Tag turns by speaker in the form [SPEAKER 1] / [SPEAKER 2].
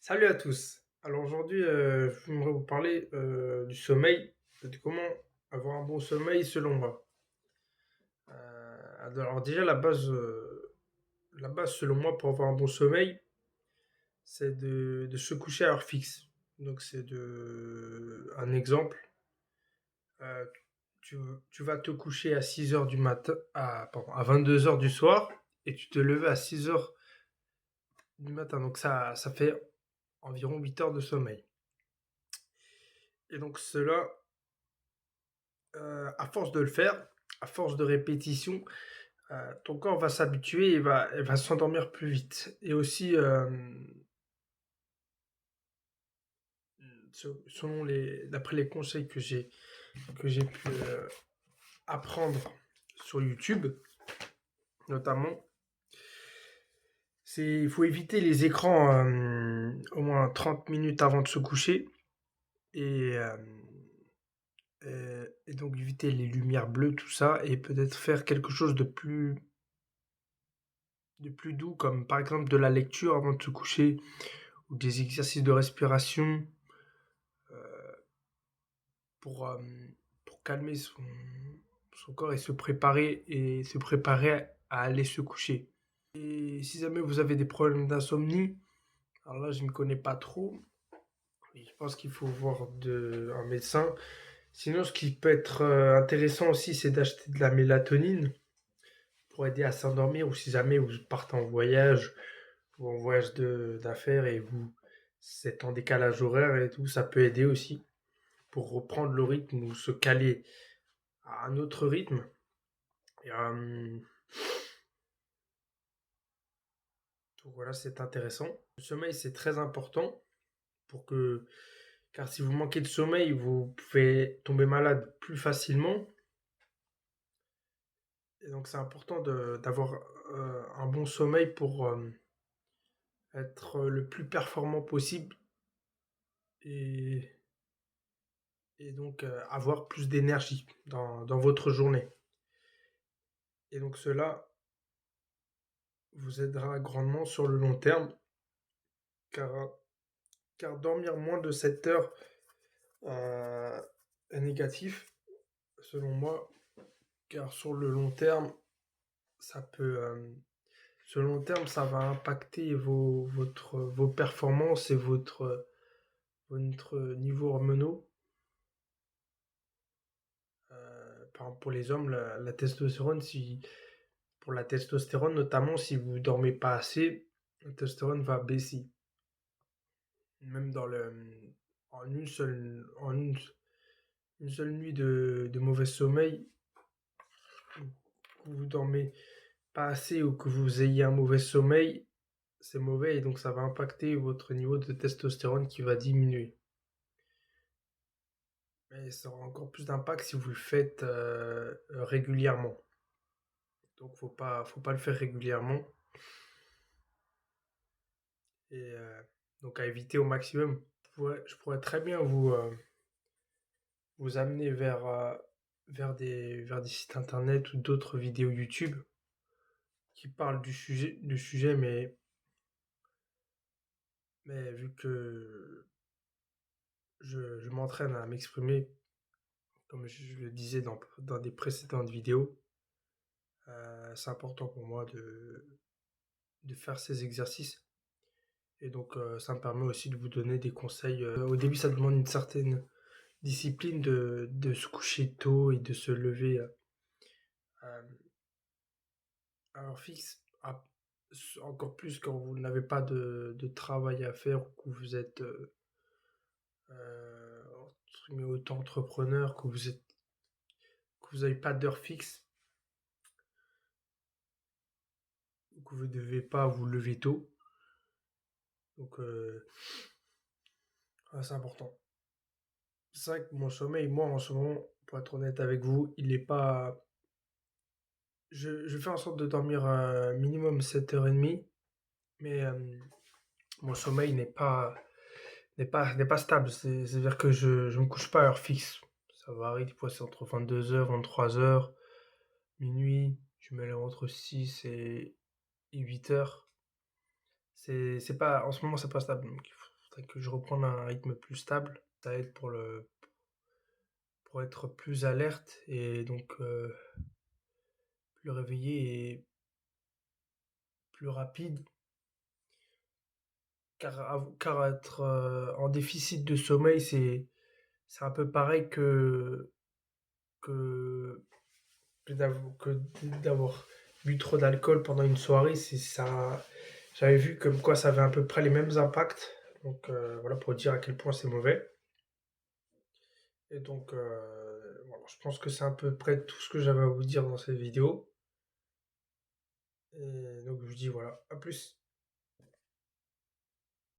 [SPEAKER 1] Salut à tous. Alors aujourd'hui, j'aimerais vous parler du sommeil, de comment avoir un bon sommeil selon moi. Alors déjà la base selon moi pour avoir un bon sommeil, c'est de se coucher à heure fixe. Donc un exemple, euh, tu vas te coucher à 6 heures du matin, à 22 heures du soir, et tu te lèves à 6 heures du matin. Donc ça fait environ 8 heures de sommeil. Et donc cela, à force de le faire, à force de répétition, ton corps va s'habituer et va s'endormir plus vite. Et aussi, d'après les conseils que j'ai pu apprendre sur YouTube, notamment, il faut éviter les écrans au moins 30 minutes avant de se coucher et, euh, et donc éviter les lumières bleues, tout ça, et peut-être faire quelque chose de plus doux, comme par exemple de la lecture avant de se coucher, ou des exercices de respiration euh, pour, euh, pour calmer son corps et se préparer à aller se coucher. Et si jamais vous avez des problèmes d'insomnie, alors là je ne connais pas trop, mais je pense qu'il faut voir un médecin. Sinon, ce qui peut être intéressant aussi, c'est d'acheter de la mélatonine pour aider à s'endormir, ou si jamais vous partez en voyage ou en voyage d'affaires et vous êtes en décalage horaire et tout, ça peut aider aussi pour reprendre le rythme ou se caler à un autre rythme. Et, donc voilà, c'est intéressant. Le sommeil, c'est très important pour que, car si vous manquez de sommeil, vous pouvez tomber malade plus facilement. Et donc c'est important d'avoir un bon sommeil pour être le plus performant possible et, et donc avoir plus d'énergie dans votre journée. Et donc cela vous aidera grandement sur le long terme, car, car dormir moins de 7 heures est négatif, selon moi, car sur le long terme, ça peut, sur le long terme, ça va impacter vos performances et votre niveau hormonaux. Par exemple, pour les hommes, la testostérone, pour la testostérone, notamment, si vous dormez pas assez, la testostérone va baisser. Même en une seule nuit de mauvais sommeil, que vous dormez pas assez ou que vous ayez un mauvais sommeil, c'est mauvais et donc ça va impacter votre niveau de testostérone qui va diminuer. Mais ça aura encore plus d'impact si vous le faites régulièrement. Donc faut pas le faire régulièrement et donc à éviter au maximum. Je pourrais très bien vous amener vers des sites internet ou d'autres vidéos YouTube qui parlent du sujet, mais vu que je m'entraîne à m'exprimer, comme je le disais dans des précédentes vidéos, c'est important pour moi de faire ces exercices. Et donc, ça me permet aussi de vous donner des conseils. Au début, ça demande une certaine discipline de se coucher tôt et de se lever à heure fixe. Encore plus quand vous n'avez pas de travail à faire ou que vous êtes entre guillemets, auto-entrepreneur, que vous n'avez pas d'heure fixe ou que vous ne devez pas vous lever tôt. Donc, ouais, c'est important. C'est vrai que mon sommeil, moi, en ce moment, pour être honnête avec vous, il est pas. Je fais en sorte de dormir minimum 7h30, mais mon sommeil n'est pas stable. C'est-à-dire que je me couche pas à heure fixe. Ça varie, des fois c'est entre 22 heures 23 heures minuit. Je me lève entre 6 et 8 heures. C'est pas, en ce moment, c'est pas stable. Donc, faudrait que je reprenne un rythme plus stable. Ça aide pour être plus alerte et donc plus réveillé et plus rapide. Car être, en déficit de sommeil, c'est un peu pareil que que d'avoir bu trop d'alcool pendant une soirée. C'est ça, j'avais vu comme quoi ça avait à peu près les mêmes impacts. Donc voilà pour dire à quel point c'est mauvais. Et donc voilà, je pense que c'est à peu près tout ce que j'avais à vous dire dans cette vidéo. Et donc je vous dis voilà, à plus.